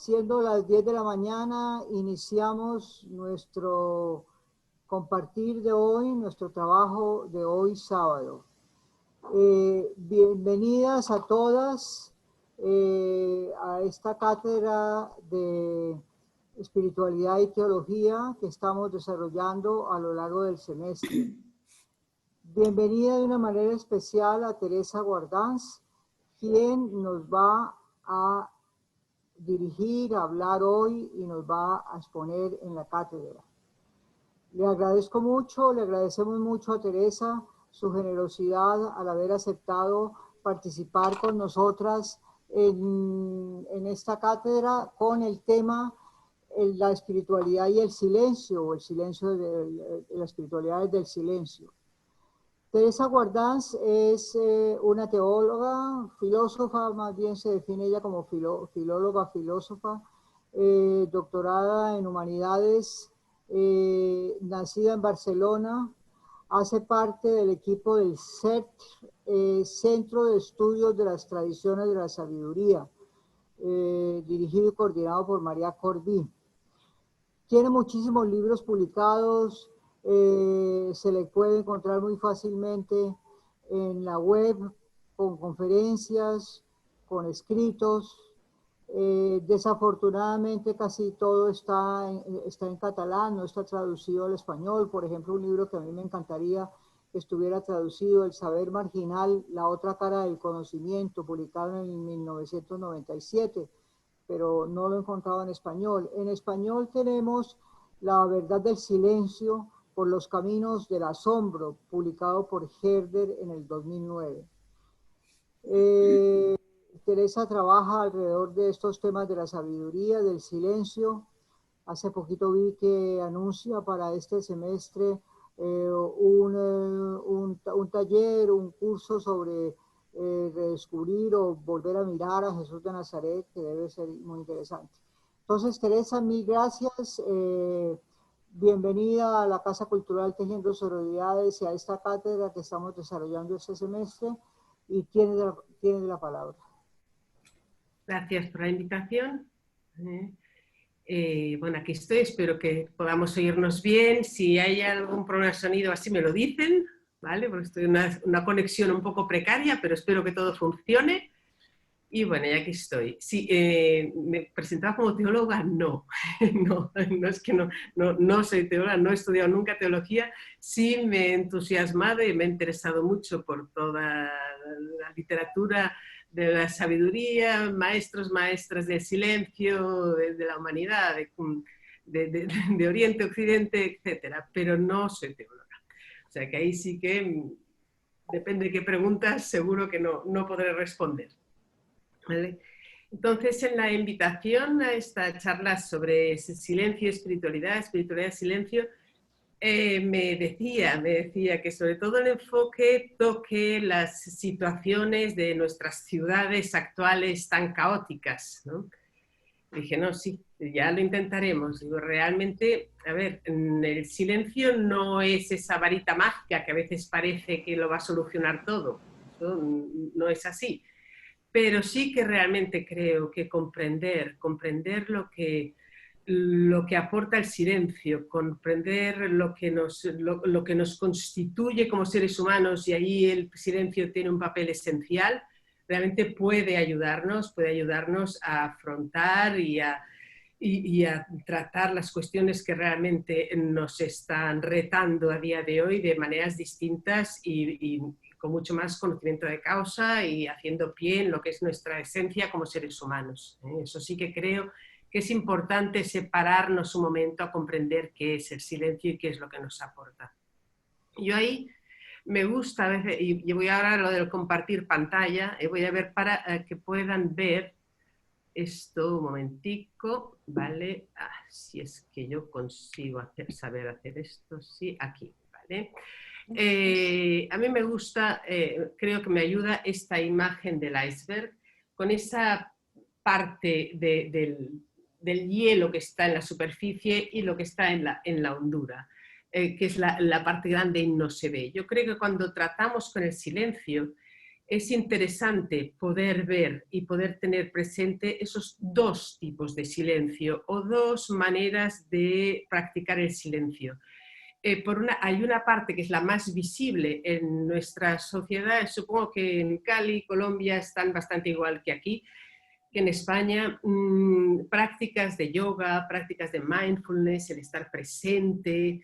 Siendo las 10 de la mañana, iniciamos nuestro compartir de hoy, nuestro trabajo de hoy sábado. Bienvenidas a todas a esta cátedra de espiritualidad y teología que estamos desarrollando a lo largo del semestre. Bienvenida de una manera especial a Teresa Guardans, quien nos va a dirigir, a hablar hoy y nos va a exponer en la cátedra. Le agradezco mucho, le agradecemos mucho a Teresa su generosidad al haber aceptado participar con nosotras en esta cátedra con el tema la espiritualidad y el silencio, o el silencio de la espiritualidad del silencio. Teresa Guardans es una teóloga, filósofa, más bien se define ella como filóloga, filósofa, doctorada en humanidades, nacida en Barcelona, hace parte del equipo del CET, Centro de Estudios de las Tradiciones de la Sabiduría, dirigido y coordinado por María Corbí. Tiene muchísimos libros publicados, se le puede encontrar muy fácilmente en la web, con conferencias, con escritos. Desafortunadamente casi todo está en catalán, no está traducido al español. Por ejemplo, un libro que a mí me encantaría que estuviera traducido, El saber marginal, la otra cara del conocimiento, publicado en 1997, pero no lo he encontrado en español. En español tenemos La verdad del silencio por los caminos del asombro, publicado por Herder en el 2009. Teresa trabaja alrededor de estos temas de la sabiduría, del silencio. Hace poquito vi que anuncia para este semestre un taller, un curso sobre redescubrir o volver a mirar a Jesús de Nazaret, que debe ser muy interesante. Entonces, Teresa, mil gracias. Bienvenida a la Casa Cultural Tejiendo Sororidades y a esta cátedra que estamos desarrollando este semestre, y tiene la palabra. Gracias por la invitación. Bueno, aquí estoy, espero que podamos oírnos bien. Si hay algún problema de sonido, así me lo dicen, ¿vale? Porque estoy en una conexión un poco precaria, pero espero que todo funcione. Y bueno, ya aquí estoy. Sí, ¿me presentaba como teóloga? No. No es que no soy teóloga, no he estudiado nunca teología. Sí me he entusiasmado y me he interesado mucho por toda la literatura de la sabiduría, maestros, maestras del silencio, de la humanidad, de Oriente, Occidente, etcétera. Pero no soy teóloga. O sea que ahí sí que, depende de qué preguntas, seguro que no podré responder. ¿Vale? Entonces, en la invitación a esta charla sobre silencio, espiritualidad, silencio, me decía que sobre todo el enfoque toque las situaciones de nuestras ciudades actuales tan caóticas, ¿no? Dije, no, sí, ya lo intentaremos. Digo, realmente, a ver, el silencio no es esa varita mágica que a veces parece que lo va a solucionar todo. Eso no es así. Pero sí que realmente creo que comprender lo que aporta el silencio, comprender lo que nos constituye como seres humanos, y ahí el silencio tiene un papel esencial, realmente puede ayudarnos a afrontar y a tratar las cuestiones que realmente nos están retando a día de hoy de maneras distintas y con mucho más conocimiento de causa y haciendo pie en lo que es nuestra esencia como seres humanos. Eso sí que creo que es importante separarnos un momento a comprender qué es el silencio y qué es lo que nos aporta. Yo ahí me gusta a veces, y voy ahora a lo del compartir pantalla, voy a ver para que puedan ver esto un momentico, ¿vale? Si es que yo consigo saber hacer esto, sí, aquí, ¿vale? A mí me gusta, creo que me ayuda esta imagen del iceberg, con esa parte del hielo que está en la superficie y lo que está en la hondura, que es la parte grande y no se ve. Yo creo que cuando tratamos con el silencio, es interesante poder ver y poder tener presente esos dos tipos de silencio o dos maneras de practicar el silencio. Hay una parte que es la más visible en nuestra sociedad, supongo que en Cali, Colombia, están bastante igual que aquí, que en España, prácticas de yoga, prácticas de mindfulness, el estar presente,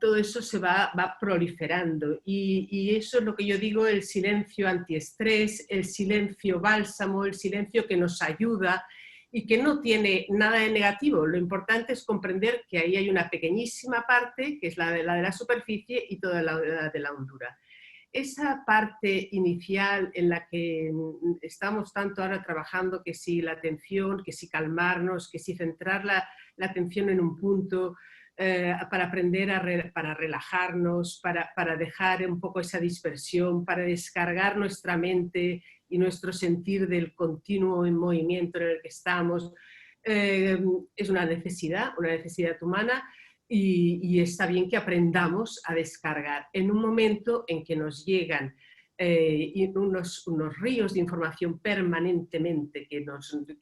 todo eso se va proliferando y eso es lo que yo digo, el silencio antiestrés, el silencio bálsamo, el silencio que nos ayuda y que no tiene nada de negativo. Lo importante es comprender que ahí hay una pequeñísima parte, que es la de la superficie y toda la de la hondura. Esa parte inicial en la que estamos tanto ahora trabajando, que si la atención, que si calmarnos, que si centrar la atención en un punto, para aprender para relajarnos, para dejar un poco esa dispersión, para descargar nuestra mente y nuestro sentir del continuo en movimiento en el que estamos, es una necesidad humana. Y está bien que aprendamos a descargar en un momento en que nos llegan unos ríos de información permanentemente que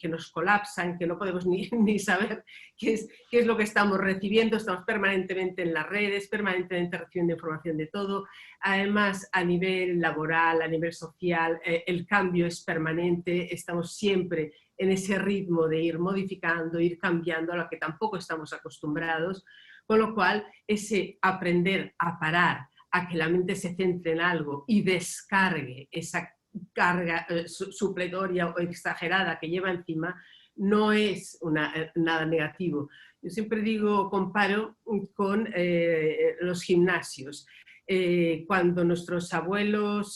nos colapsan, que no podemos ni saber qué es lo que estamos recibiendo. Estamos permanentemente en las redes, permanentemente recibiendo información de todo. Además, a nivel laboral, a nivel social, el cambio es permanente. Estamos siempre en ese ritmo de ir modificando, ir cambiando, a lo que tampoco estamos acostumbrados. Con lo cual, ese aprender a parar, a que la mente se centre en algo y descargue esa carga supletoria o exagerada que lleva encima, no es nada negativo. Yo siempre digo, comparo con los gimnasios. Cuando nuestros abuelos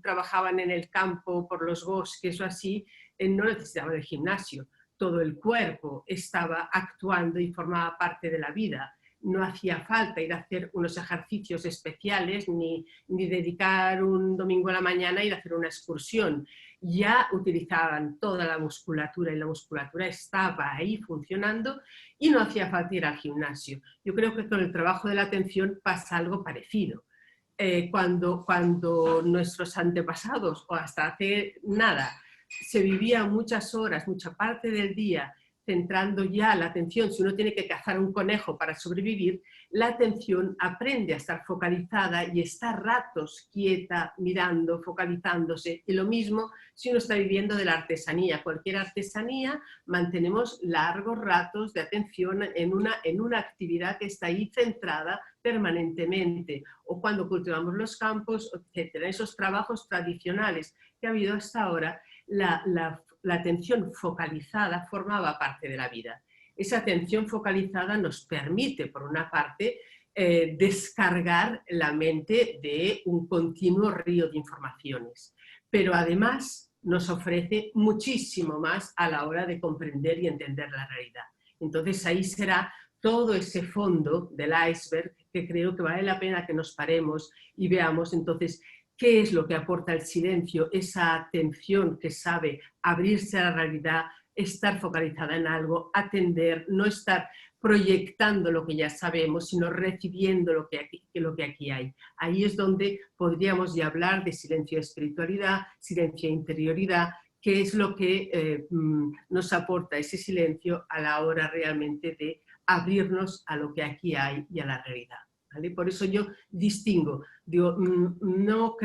trabajaban en el campo, por los bosques o así, no necesitaban el gimnasio. Todo el cuerpo estaba actuando y formaba parte de la vida. No hacía falta ir a hacer unos ejercicios especiales ni dedicar un domingo a la mañana a ir a hacer una excursión. Ya utilizaban toda la musculatura y la musculatura estaba ahí funcionando y no hacía falta ir al gimnasio. Yo creo que con el trabajo de la atención pasa algo parecido. Cuando nuestros antepasados, o hasta hace nada, se vivía muchas horas, mucha parte del día, centrando ya la atención. Si uno tiene que cazar un conejo para sobrevivir, la atención aprende a estar focalizada y está ratos quieta, mirando, focalizándose. Y lo mismo si uno está viviendo de la artesanía. Cualquier artesanía, mantenemos largos ratos de atención en una actividad que está ahí centrada permanentemente. O cuando cultivamos los campos, etc. Esos trabajos tradicionales que ha habido hasta ahora, la atención focalizada formaba parte de la vida. Esa atención focalizada nos permite, por una parte, descargar la mente de un continuo río de informaciones, pero además nos ofrece muchísimo más a la hora de comprender y entender la realidad. Entonces ahí será todo ese fondo del iceberg que creo que vale la pena que nos paremos y veamos entonces qué es lo que aporta el silencio, esa atención que sabe abrirse a la realidad, estar focalizada en algo, atender, no estar proyectando lo que ya sabemos, sino recibiendo lo que aquí hay. Ahí es donde podríamos ya hablar de silencio de espiritualidad, silencio de interioridad, que es lo que nos aporta ese silencio a la hora realmente de abrirnos a lo que aquí hay y a la realidad. ¿Vale? Por eso yo distingo, digo, no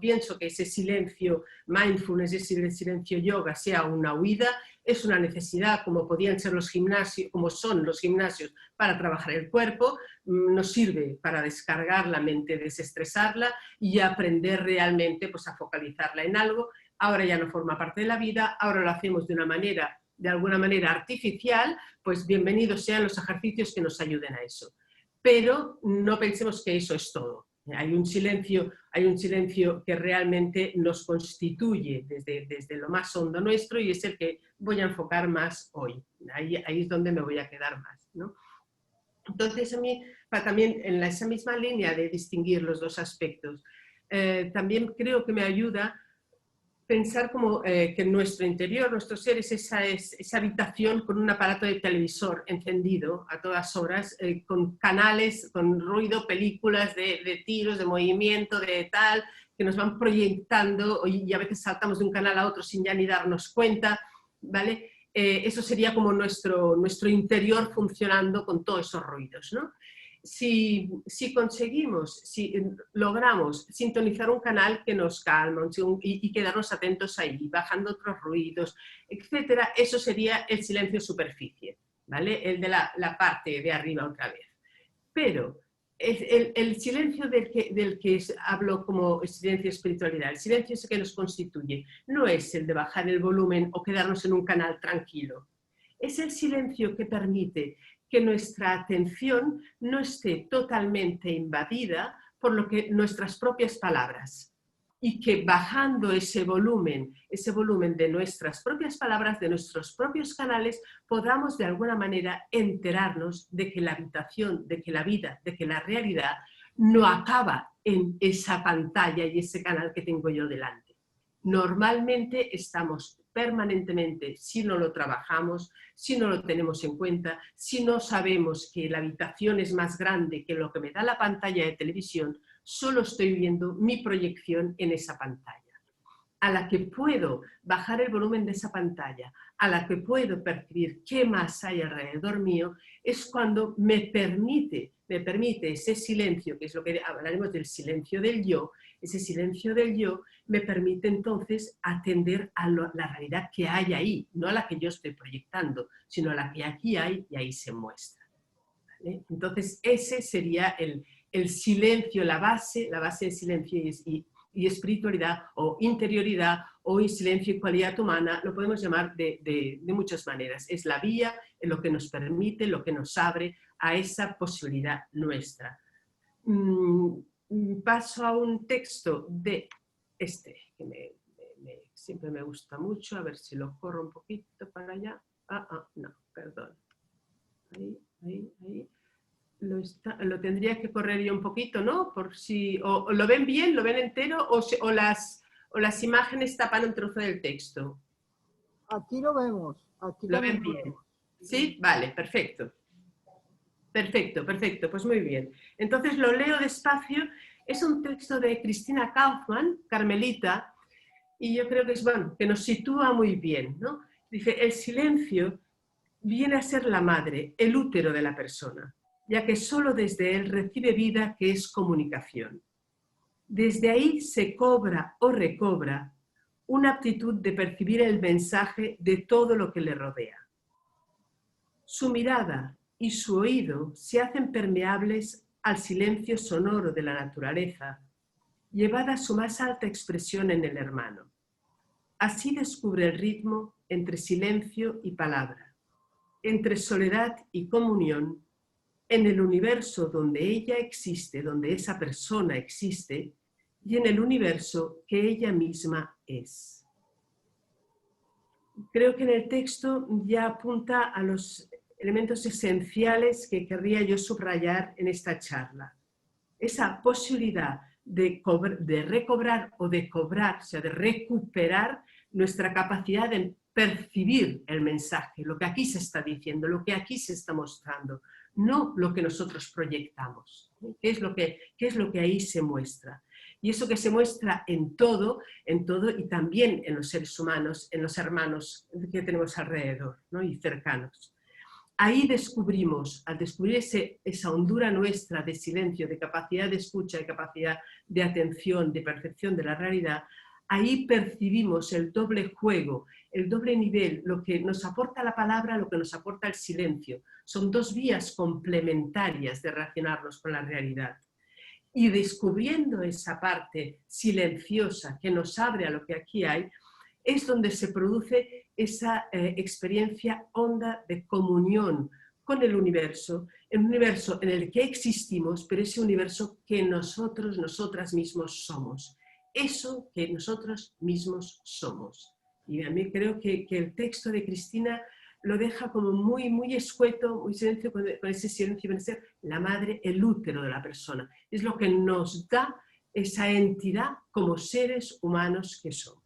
pienso que ese silencio mindfulness, ese silencio yoga sea una huida, es una necesidad como podían ser los gimnasios, como son los gimnasios para trabajar el cuerpo, nos sirve para descargar la mente, desestresarla y aprender realmente pues, a focalizarla en algo. Ahora ya no forma parte de la vida, ahora lo hacemos de alguna manera artificial, pues bienvenidos sean los ejercicios que nos ayuden a eso. Pero no pensemos que eso es todo. Hay un silencio que realmente nos constituye desde lo más hondo nuestro y es el que voy a enfocar más hoy. Ahí es donde me voy a quedar más, ¿no? Entonces, a mí, también en esa misma línea de distinguir los dos aspectos, también creo que me ayuda pensar como que en nuestro interior, nuestro ser es esa habitación con un aparato de televisor encendido a todas horas, con canales, con ruido, películas de tiros, de movimiento, de tal, que nos van proyectando y a veces saltamos de un canal a otro sin ya ni darnos cuenta, ¿vale? Eso sería como nuestro interior funcionando con todos esos ruidos, ¿no? Si conseguimos, si logramos sintonizar un canal que nos calma y quedarnos atentos ahí, bajando otros ruidos, etcétera, eso sería el silencio superficie, ¿vale? El de la parte de arriba otra vez. Pero el silencio del que hablo como silencio espiritualidad, el silencio ese que nos constituye, no es el de bajar el volumen o quedarnos en un canal tranquilo. Es el silencio que permite que nuestra atención no esté totalmente invadida por nuestras propias palabras y que bajando ese volumen de nuestras propias palabras, de nuestros propios canales, podamos de alguna manera enterarnos de que la habitación, de que la vida, de que la realidad no acaba en esa pantalla y ese canal que tengo yo delante. Normalmente estamos permanentemente, si no lo trabajamos, si no lo tenemos en cuenta, si no sabemos que la habitación es más grande que lo que me da la pantalla de televisión, solo estoy viendo mi proyección en esa pantalla. A la que puedo bajar el volumen de esa pantalla, a la que puedo percibir qué más hay alrededor mío, es cuando me permite ese silencio, que es lo que hablaremos del silencio del yo, ese silencio del yo me permite entonces atender a la realidad que hay ahí, no a la que yo estoy proyectando, sino a la que aquí hay y ahí se muestra. ¿Vale? Entonces ese sería el silencio, la base de silencio y espiritualidad o interioridad o silencio y cualidad humana, lo podemos llamar de muchas maneras. Es la vía, en lo que nos permite, lo que nos abre a esa posibilidad nuestra. Paso a un texto de que siempre me gusta mucho, a ver si lo corro un poquito para allá. No, perdón. Ahí. Lo tendría que correr yo un poquito, ¿no? Por si, o lo ven bien, lo ven entero, o las imágenes tapan un trozo del texto. Aquí lo vemos. Aquí ¿Lo ven bien? ¿Sí? Vale, perfecto. Perfecto, pues muy bien. Entonces lo leo despacio. Es un texto de Cristina Kaufmann, carmelita, y yo creo que es, bueno, que nos sitúa muy bien, ¿no? Dice, el silencio viene a ser la madre, el útero de la persona, ya que solo desde él recibe vida, que es comunicación. Desde ahí se cobra o recobra una aptitud de percibir el mensaje de todo lo que le rodea. Su mirada y su oído se hacen permeables al silencio sonoro de la naturaleza, llevada a su más alta expresión en el hermano. Así descubre el ritmo entre silencio y palabra, entre soledad y comunión, en el universo donde ella existe, donde esa persona existe, y en el universo que ella misma es. Creo que en el texto ya apunta a los elementos esenciales que querría yo subrayar en esta charla. Esa posibilidad de recobrar o de cobrar, o sea, de recuperar nuestra capacidad de percibir el mensaje, lo que aquí se está diciendo, lo que aquí se está mostrando, no lo que nosotros proyectamos. ¿Qué es lo que ahí se muestra? Y eso que se muestra en todo y también en los seres humanos, en los hermanos que tenemos alrededor, ¿no? Y cercanos. Ahí descubrimos, al descubrir esa hondura nuestra de silencio, de capacidad de escucha, de capacidad de atención, de percepción de la realidad, ahí percibimos el doble juego, el doble nivel, lo que nos aporta la palabra, lo que nos aporta el silencio. Son dos vías complementarias de relacionarnos con la realidad. Y descubriendo esa parte silenciosa que nos abre a lo que aquí hay, es donde se produce esa experiencia honda de comunión con el universo en el que existimos, pero ese universo que nosotras mismos somos. Eso que nosotros mismos somos. Y a mí creo que el texto de Cristina lo deja como muy, muy escueto, muy silencio, con ese silencio de ser la madre, el útero de la persona. Es lo que nos da esa entidad como seres humanos que somos.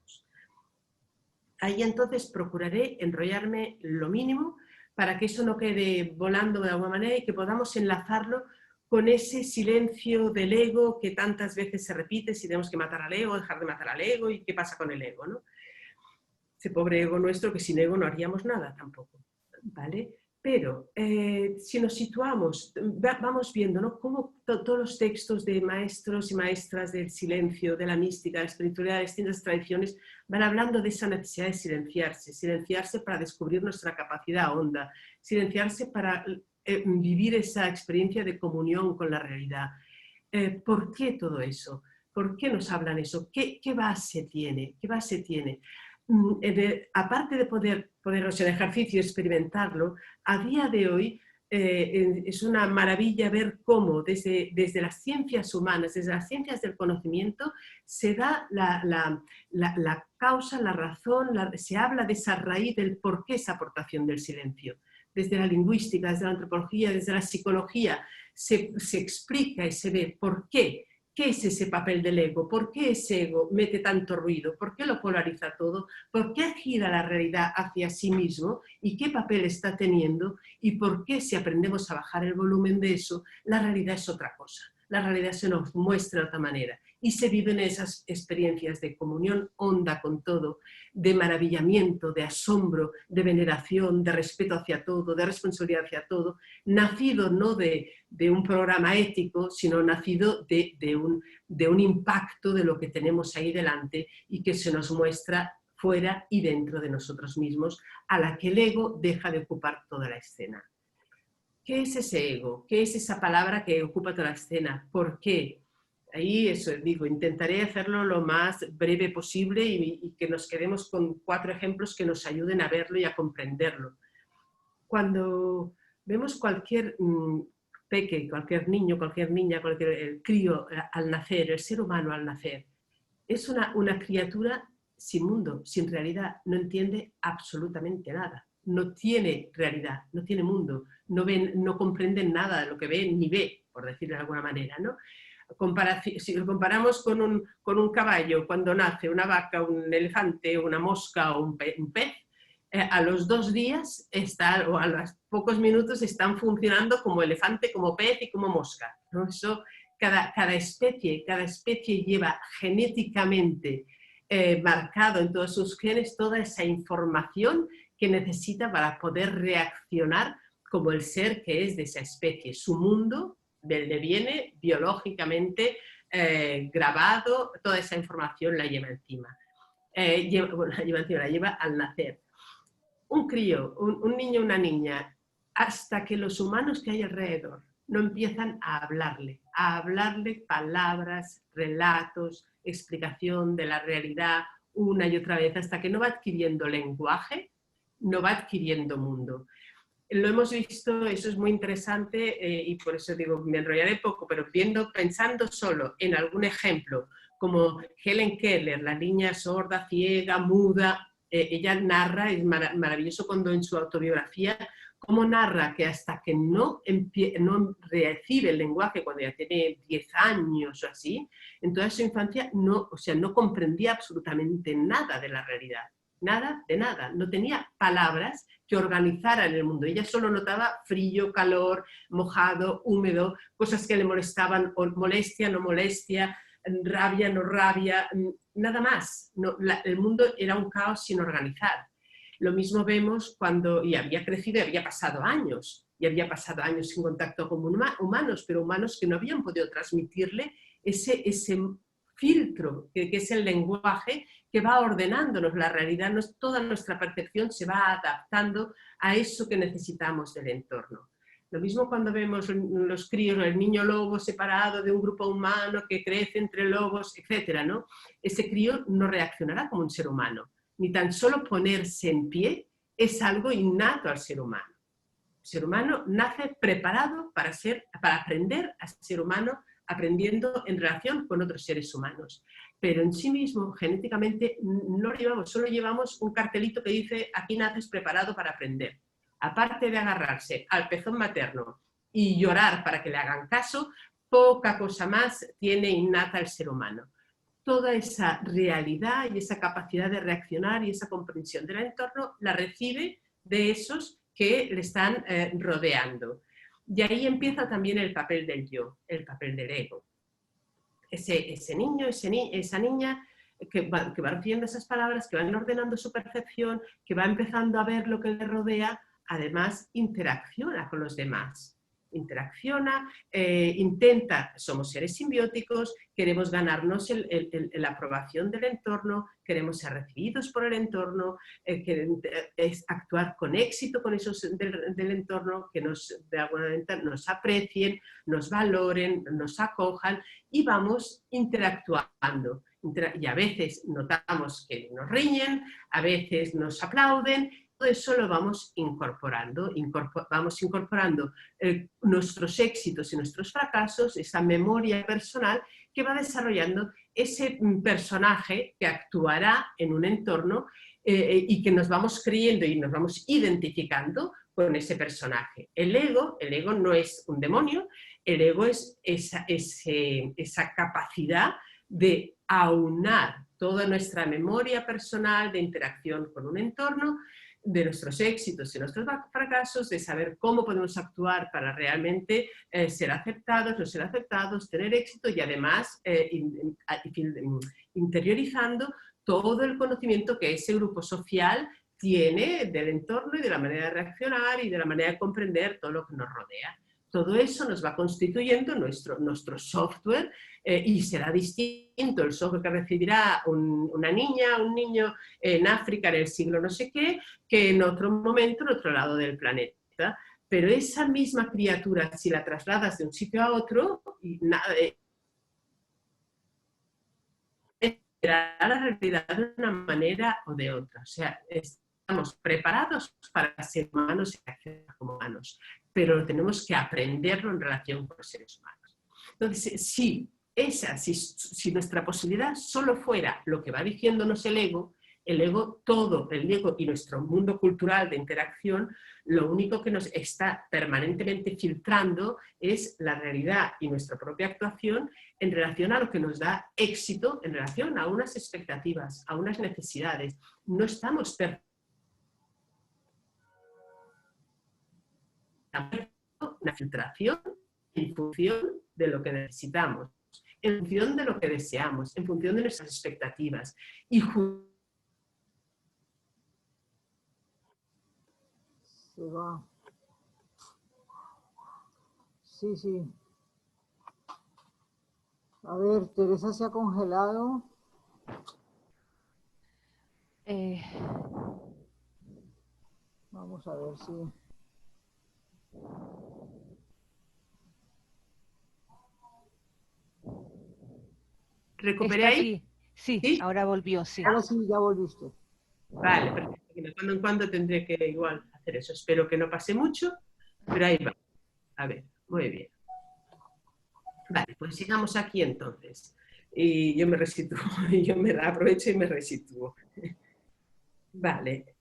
Ahí entonces procuraré enrollarme lo mínimo para que eso no quede volando de alguna manera y que podamos enlazarlo con ese silencio del ego que tantas veces se repite, si tenemos que matar al ego, dejar de matar al ego, y qué pasa con el ego, ¿no? Ese pobre ego nuestro que sin ego no haríamos nada tampoco, ¿vale? Pero si nos situamos, vamos viendo, ¿no?, cómo todos los textos de maestros y maestras del silencio, de la mística, de la espiritualidad, de distintas tradiciones, van hablando de esa necesidad de silenciarse, silenciarse para descubrir nuestra capacidad honda, silenciarse para vivir esa experiencia de comunión con la realidad. ¿Por qué todo eso? ¿Por qué nos hablan eso? ¿Qué base tiene? ¿Qué base tiene? Aparte de poder hacer ejercicio y experimentarlo, a día de hoy es una maravilla ver cómo desde las ciencias humanas, desde las ciencias del conocimiento, se da la causa, la razón, se habla de esa raíz del por qué esa aportación del silencio. Desde la lingüística, desde la antropología, desde la psicología, se explica y se ve por qué. ¿Qué es ese papel del ego? ¿Por qué ese ego mete tanto ruido? ¿Por qué lo polariza todo? ¿Por qué gira la realidad hacia sí mismo? ¿Y qué papel está teniendo? ¿Y por qué, si aprendemos a bajar el volumen de eso, la realidad es otra cosa? La realidad se nos muestra de otra manera y se viven esas experiencias de comunión honda con todo, de maravillamiento, de asombro, de veneración, de respeto hacia todo, de responsabilidad hacia todo, nacido no de un programa ético, sino nacido de un impacto de lo que tenemos ahí delante y que se nos muestra fuera y dentro de nosotros mismos, a la que el ego deja de ocupar toda la escena. ¿Qué es ese ego? ¿Qué es esa palabra que ocupa toda la escena? ¿Por qué? Ahí, eso digo, intentaré hacerlo lo más breve posible y que nos quedemos con 4 ejemplos que nos ayuden a verlo y a comprenderlo. Cuando vemos cualquier peque, cualquier niño, cualquier niña, cualquier crío al nacer, el ser humano al nacer, es una criatura sin mundo, sin realidad, no entiende absolutamente nada, no tiene realidad, no tiene mundo, no comprende nada de lo que ve ni ve, por decirlo de alguna manera, ¿no? Si lo comparamos con un caballo cuando nace, una vaca, un elefante, una mosca o un pez, a los 2 días o a los pocos minutos están funcionando como elefante, como pez y como mosca, ¿no? Eso, cada especie lleva genéticamente marcado en todos sus genes toda esa información que necesita para poder reaccionar como el ser que es de esa especie. Su mundo, del que viene biológicamente grabado, toda esa información la lleva encima. La lleva al nacer. Un crío, un niño, una niña, hasta que los humanos que hay alrededor no empiezan a hablarle palabras, relatos, explicación de la realidad una y otra vez, hasta que no va adquiriendo lenguaje, no va adquiriendo mundo. Lo hemos visto, eso es muy interesante y por eso digo, me enrollaré poco, pero pensando solo en algún ejemplo, como Helen Keller, la niña sorda, ciega, muda, ella narra, es maravilloso cuando en su autobiografía, cómo narra que hasta que no recibe el lenguaje cuando ya tiene 10 años o así, en toda su infancia no comprendía absolutamente nada de la realidad. Nada de nada, no tenía palabras que organizaran el mundo. Ella solo notaba frío, calor, mojado, húmedo, cosas que le molestaban, o molestia, no molestia, rabia, no rabia, nada más. El mundo era un caos sin organizar. Lo mismo vemos cuando, y había crecido y había pasado años sin contacto con humanos, pero humanos que no habían podido transmitirle ese filtro que es el lenguaje que va ordenándonos la realidad, toda nuestra percepción se va adaptando a eso que necesitamos del entorno. Lo mismo cuando vemos los críos, el niño lobo separado de un grupo humano que crece entre lobos, etc., ¿no? Ese crío no reaccionará como un ser humano, ni tan solo ponerse en pie es algo innato al ser humano. El ser humano nace preparado para aprender a ser humano, aprendiendo en relación con otros seres humanos. Pero en sí mismo, genéticamente, no lo llevamos, solo llevamos un cartelito que dice aquí naces preparado para aprender. Aparte de agarrarse al pezón materno y llorar para que le hagan caso, poca cosa más tiene innata el ser humano. Toda esa realidad y esa capacidad de reaccionar y esa comprensión del entorno la recibe de esos que le están rodeando. Y ahí empieza también el papel del yo, el papel del ego. Ese niño, esa niña que va recibiendo esas palabras, que van ordenando su percepción, que va empezando a ver lo que le rodea, además interacciona con los demás. Interacciona, intenta, somos seres simbióticos, queremos ganarnos la aprobación del entorno, queremos ser recibidos por el entorno, es actuar con éxito con esos del entorno, que de alguna manera nos aprecien, nos valoren, nos acojan y vamos interactuando. Y a veces notamos que nos riñen, a veces nos aplauden. Todo eso lo vamos incorporando, nuestros éxitos y nuestros fracasos, esa memoria personal que va desarrollando ese personaje que actuará en un entorno y que nos vamos creyendo y nos vamos identificando con ese personaje. El ego no es un demonio, el ego es esa capacidad de aunar toda nuestra memoria personal de interacción con un entorno, de nuestros éxitos y nuestros fracasos, de saber cómo podemos actuar para realmente ser aceptados, no ser aceptados, tener éxito y además interiorizando todo el conocimiento que ese grupo social tiene del entorno y de la manera de reaccionar y de la manera de comprender todo lo que nos rodea. Todo eso nos va constituyendo nuestro software y será distinto el software que recibirá una niña, un niño en África en el siglo no sé qué, que en otro momento en otro lado del planeta. Pero esa misma criatura, si la trasladas de un sitio a otro, será la realidad de una manera o de otra. O sea, estamos preparados para ser humanos y accionar como humanos, pero tenemos que aprenderlo en relación con los seres humanos. Entonces, si nuestra posibilidad solo fuera lo que va diciéndonos el ego y nuestro mundo cultural de interacción, lo único que nos está permanentemente filtrando es la realidad y nuestra propia actuación en relación a lo que nos da éxito, en relación a unas expectativas, a unas necesidades. No estamos una filtración en función de lo que necesitamos, en función de lo que deseamos, en función de nuestras expectativas. Y se va. Sí, sí. A ver, Teresa se ha congelado. Vamos a ver si... ¿Recuperé ahí? Sí, ahora volvió, sí. Ahora sí, ya volviste. Vale, perfecto. De cuando en cuando tendré que igual hacer eso. Espero que no pase mucho, pero ahí va. A ver, muy bien. Vale, pues sigamos aquí entonces. Y yo me resitúo, yo me aprovecho y me resitúo. Vale.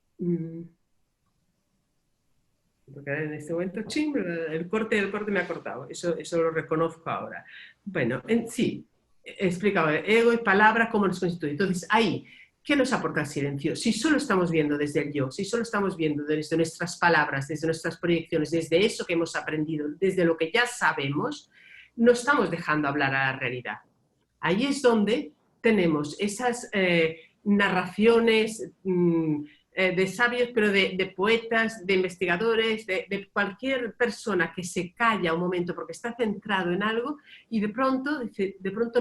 Porque en este momento, ching, el corte me ha cortado. Eso lo reconozco ahora. Bueno, sí, he explicado ego y palabra, cómo nos constituye. Entonces, ahí, ¿qué nos aporta el silencio? Si solo estamos viendo desde el yo, si solo estamos viendo desde nuestras palabras, desde nuestras proyecciones, desde eso que hemos aprendido, desde lo que ya sabemos, no estamos dejando hablar a la realidad. Ahí es donde tenemos esas narraciones de sabios, pero de poetas, de investigadores, de cualquier persona que se calla un momento porque está centrado en algo y de pronto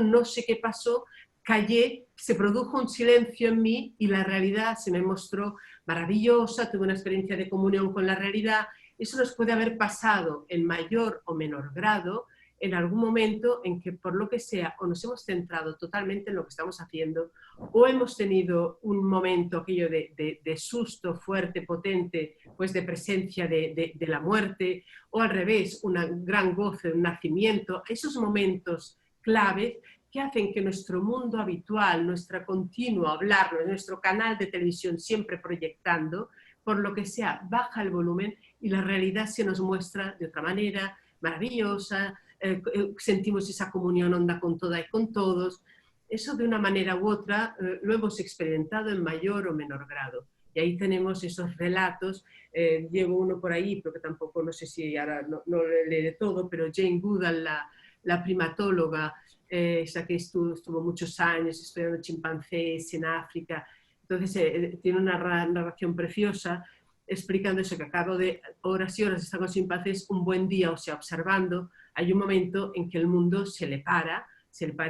no sé qué pasó, callé, se produjo un silencio en mí y la realidad se me mostró maravillosa, tuve una experiencia de comunión con la realidad. Eso nos puede haber pasado en mayor o menor grado en algún momento en que por lo que sea o nos hemos centrado totalmente en lo que estamos haciendo o hemos tenido un momento aquello de susto fuerte, potente, pues de presencia de la muerte o al revés, un gran goce de un nacimiento, esos momentos claves que hacen que nuestro mundo habitual, nuestra continua hablar, nuestro canal de televisión siempre proyectando, por lo que sea, baja el volumen y la realidad se nos muestra de otra manera, maravillosa, sentimos esa comunión honda con toda y con todos. Eso de una manera u otra lo hemos experimentado en mayor o menor grado. Y ahí tenemos esos relatos, llevo uno por ahí, pero que tampoco, no sé si ahora no lo leeré todo, pero Jane Goodall, la primatóloga, esa que estuvo muchos años estudiando chimpancés en África, entonces tiene una narración preciosa explicando eso, que a cabo de horas y horas están con chimpancés, un buen día, o sea, observando, hay un momento en que el mundo se le para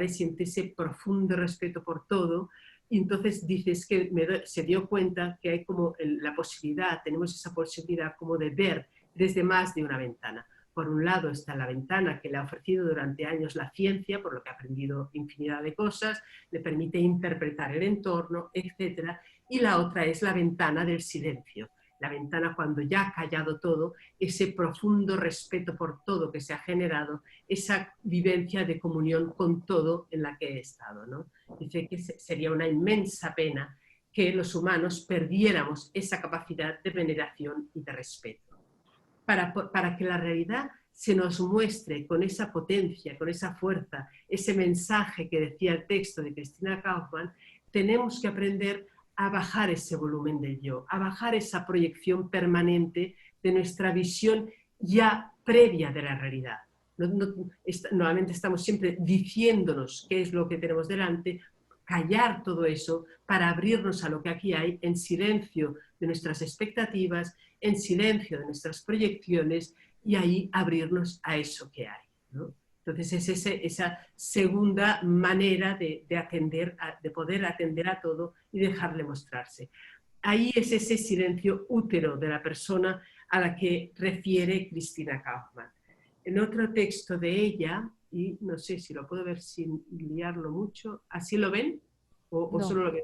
y siente ese profundo respeto por todo, y entonces dices que se dio cuenta que hay como la posibilidad, tenemos esa posibilidad como de ver desde más de una ventana. Por un lado está la ventana que le ha ofrecido durante años la ciencia, por lo que ha aprendido infinidad de cosas, le permite interpretar el entorno, etc. Y la otra es la ventana del silencio. La ventana cuando ya ha callado todo, ese profundo respeto por todo que se ha generado, esa vivencia de comunión con todo en la que he estado, ¿no? Dice que sería una inmensa pena que los humanos perdiéramos esa capacidad de veneración y de respeto. Para que la realidad se nos muestre con esa potencia, con esa fuerza, ese mensaje que decía el texto de Christina Kaufmann, tenemos que aprender a bajar ese volumen del yo, a bajar esa proyección permanente de nuestra visión ya previa de la realidad. Normalmente estamos siempre diciéndonos qué es lo que tenemos delante, callar todo eso para abrirnos a lo que aquí hay en silencio de nuestras expectativas, en silencio de nuestras proyecciones y ahí abrirnos a eso que hay, ¿no? Entonces es esa segunda manera de poder atender a todo y dejarle mostrarse. Ahí es ese silencio útero de la persona a la que refiere Christina Kaufmann. En otro texto de ella, y no sé si lo puedo ver sin liarlo mucho, ¿así lo ven? ¿O No. solo lo ven?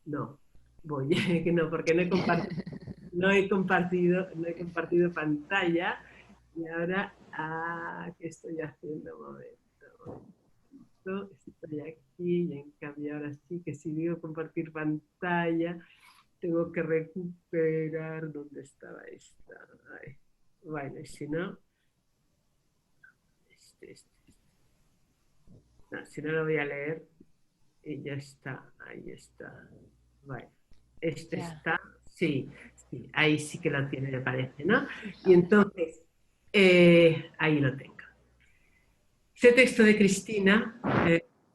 No, voy, que no, porque no he compartido pantalla. Y ahora, ¿qué estoy haciendo? Un momento. Estoy aquí y en cambio ahora sí que si digo compartir pantalla, tengo que recuperar dónde estaba esta. Ay. Bueno, y si no, no, si no lo voy a leer y ya está, ahí está. Bueno, está, sí, ahí sí que lo tiene, me parece, ¿no? Y entonces, ahí lo tengo. Este texto de Cristina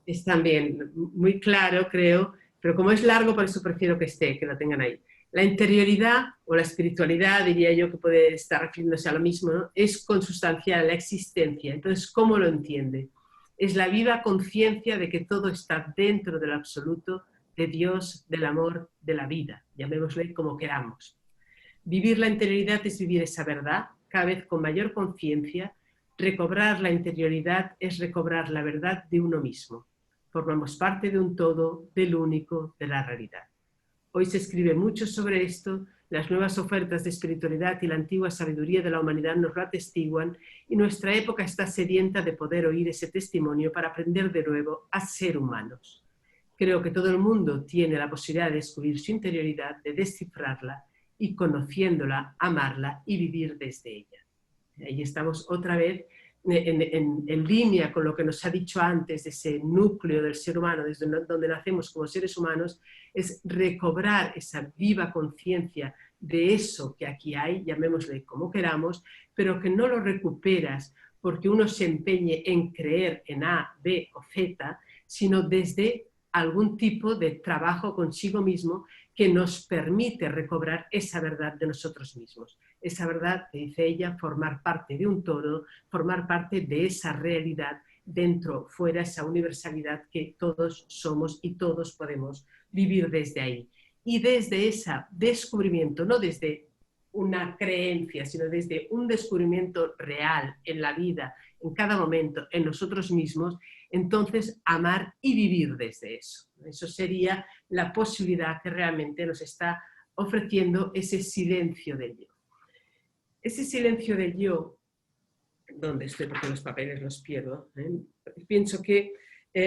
es también muy claro, creo, pero como es largo, por eso prefiero que lo tengan ahí. La interioridad o la espiritualidad, diría yo que puede estar refiriéndose a lo mismo, ¿no? Es consustancial a la existencia. Entonces, ¿cómo lo entiende? Es la viva conciencia de que todo está dentro del absoluto, de Dios, del amor, de la vida, llamémosle como queramos. Vivir la interioridad es vivir esa verdad, cada vez con mayor conciencia. Recobrar la interioridad es recobrar la verdad de uno mismo. Formamos parte de un todo, del único, de la realidad. Hoy se escribe mucho sobre esto, las nuevas ofertas de espiritualidad y la antigua sabiduría de la humanidad nos lo atestiguan y nuestra época está sedienta de poder oír ese testimonio para aprender de nuevo a ser humanos. Creo que todo el mundo tiene la posibilidad de descubrir su interioridad, de descifrarla y conociéndola, amarla y vivir desde ella. Ahí estamos otra vez en línea con lo que nos ha dicho antes de ese núcleo del ser humano, desde donde nacemos como seres humanos, es recobrar esa viva conciencia de eso que aquí hay, llamémosle como queramos, pero que no lo recuperas porque uno se empeñe en creer en A, B o Z, sino desde algún tipo de trabajo consigo mismo que nos permite recobrar esa verdad de nosotros mismos. Esa verdad, que dice ella, formar parte de un todo, formar parte de esa realidad dentro, fuera, esa universalidad que todos somos y todos podemos vivir desde ahí. Y desde ese descubrimiento, no desde una creencia, sino desde un descubrimiento real en la vida, en cada momento, en nosotros mismos, entonces amar y vivir desde eso. Eso sería la posibilidad que realmente nos está ofreciendo ese silencio del yo. Ese silencio del yo, ¿dónde estoy? Porque los papeles los pierdo. Pienso que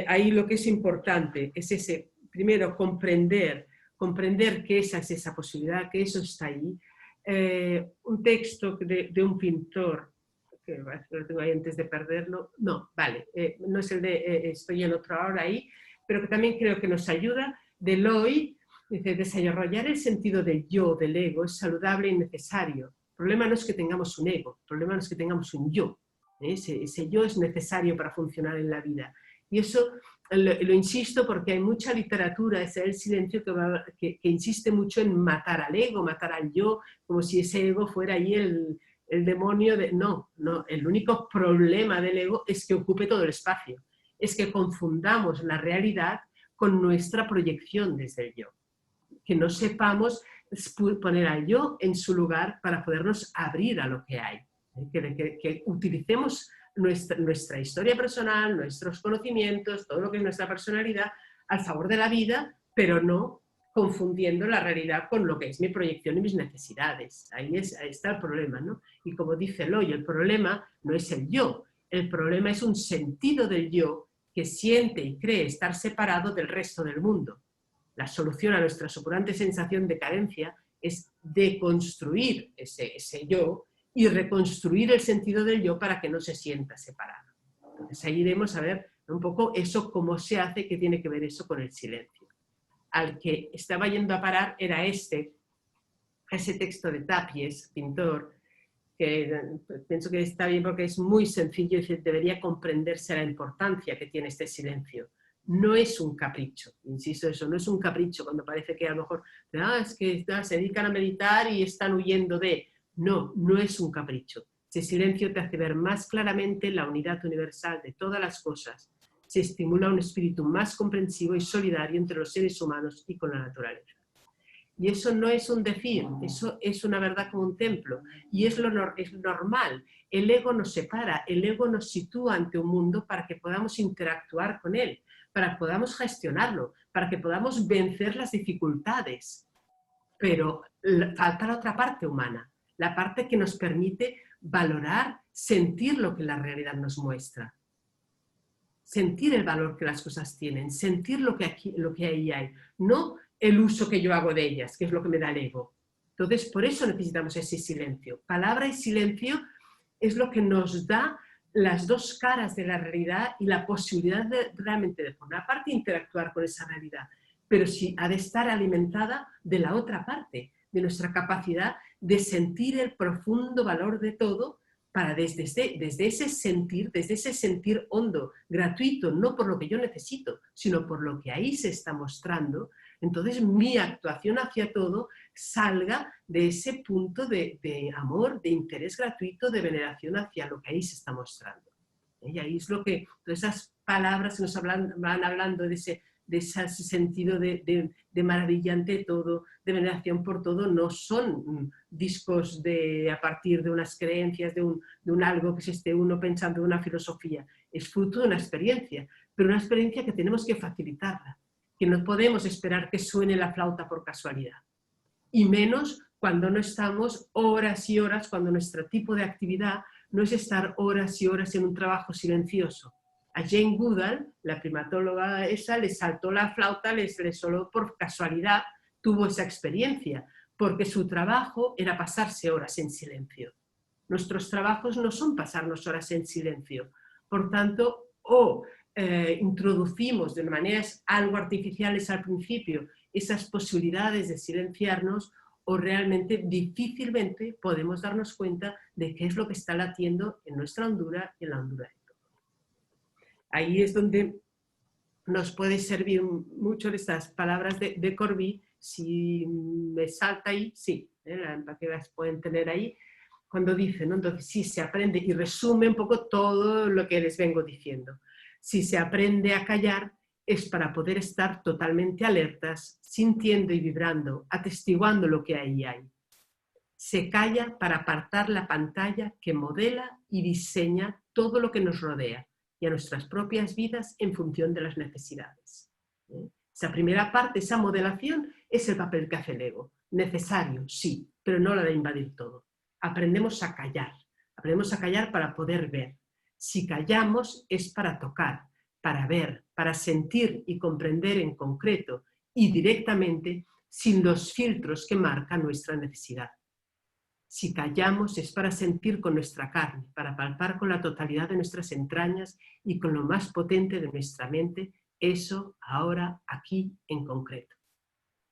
ahí lo que es importante es ese, primero, comprender que esa es esa posibilidad, que eso está ahí. Un texto de un pintor, que lo tengo ahí antes de perderlo, no, vale, no es el de, estoy en otro ahora ahí, pero que también creo que nos ayuda, de Loy, Dice, desarrollar el sentido del yo, del ego, es saludable y necesario. El problema no es que tengamos un ego, el problema no es que tengamos un yo. Ese yo es necesario para funcionar en la vida. Y eso lo insisto porque hay mucha literatura, ese es el silencio que insiste mucho en matar al ego, matar al yo, como si ese ego fuera ahí el demonio de... No, el único problema del ego es que ocupe todo el espacio. Es que confundamos la realidad con nuestra proyección desde el yo. Que no sepamos poner al yo en su lugar para podernos abrir a lo que hay. Que utilicemos nuestra historia personal, nuestros conocimientos, todo lo que es nuestra personalidad al favor de la vida, pero no confundiendo la realidad con lo que es mi proyección y mis necesidades. Ahí está el problema, ¿no? Y como dice Eloy, el problema no es el yo, el problema es un sentido del yo que siente y cree estar separado del resto del mundo. La solución a nuestra supurante sensación de carencia es deconstruir ese yo y reconstruir el sentido del yo para que no se sienta separado. Entonces ahí iremos a ver un poco eso, cómo se hace, qué tiene que ver eso con el silencio. Al que estaba yendo a parar era ese texto de Tapies, pintor, que pienso que está bien porque es muy sencillo y debería comprenderse la importancia que tiene este silencio. No es un capricho, insisto eso, no es un capricho cuando parece que a lo mejor es que se dedican a meditar y están huyendo de... No, no es un capricho. Ese silencio te hace ver más claramente la unidad universal de todas las cosas. Se estimula un espíritu más comprensivo y solidario entre los seres humanos y con la naturaleza. Y eso no es un decir, eso es una verdad como un templo. Y es normal. El ego nos separa, el ego nos sitúa ante un mundo para que podamos interactuar con él, para que podamos gestionarlo, para que podamos vencer las dificultades. Pero falta la otra parte humana, la parte que nos permite valorar, sentir lo que la realidad nos muestra. Sentir el valor que las cosas tienen, sentir lo que ahí hay, no el uso que yo hago de ellas, que es lo que me da el ego. Entonces, por eso necesitamos ese silencio. Palabra y silencio es lo que nos da las dos caras de la realidad y la posibilidad de realmente, de por una parte, interactuar con esa realidad, pero sí ha de estar alimentada de la otra parte, de nuestra capacidad de sentir el profundo valor de todo para desde ese sentir hondo, gratuito, no por lo que yo necesito, sino por lo que ahí se está mostrando. Entonces mi actuación hacia todo salga de ese punto de amor, de interés gratuito, de veneración hacia lo que ahí se está mostrando. Y ahí es lo que, todas esas palabras que nos van hablando de ese sentido de maravilla ante todo, de veneración por todo, no son discos a partir de unas creencias, de un algo que se esté uno pensando, de una filosofía. Es fruto de una experiencia, pero una experiencia que tenemos que facilitarla, que no podemos esperar que suene la flauta por casualidad. Y menos cuando no estamos horas y horas, cuando nuestro tipo de actividad no es estar horas y horas en un trabajo silencioso. A Jane Goodall, la primatóloga esa, le saltó la flauta, le solo por casualidad tuvo esa experiencia, porque su trabajo era pasarse horas en silencio. Nuestros trabajos no son pasarnos horas en silencio. Por tanto, introducimos de maneras algo artificiales al principio esas posibilidades de silenciarnos, o realmente difícilmente podemos darnos cuenta de qué es lo que está latiendo en nuestra hondura y en la hondura de todo. Ahí es donde nos puede servir mucho estas palabras de Corbí. Si me salta ahí, sí, para que las pueden tener ahí, cuando dice, ¿no? Entonces sí se aprende, y resume un poco todo lo que les vengo diciendo. Si se aprende a callar, es para poder estar totalmente alertas, sintiendo y vibrando, atestiguando lo que ahí hay. Se calla para apartar la pantalla que modela y diseña todo lo que nos rodea y a nuestras propias vidas en función de las necesidades. Esa primera parte, esa modelación, es el papel que hace el ego. Necesario, sí, pero no la de invadir todo. Aprendemos a callar para poder ver. Si callamos es para tocar, para ver, para sentir y comprender en concreto y directamente, sin los filtros que marcan nuestra necesidad. Si callamos es para sentir con nuestra carne, para palpar con la totalidad de nuestras entrañas y con lo más potente de nuestra mente, eso ahora, aquí, en concreto.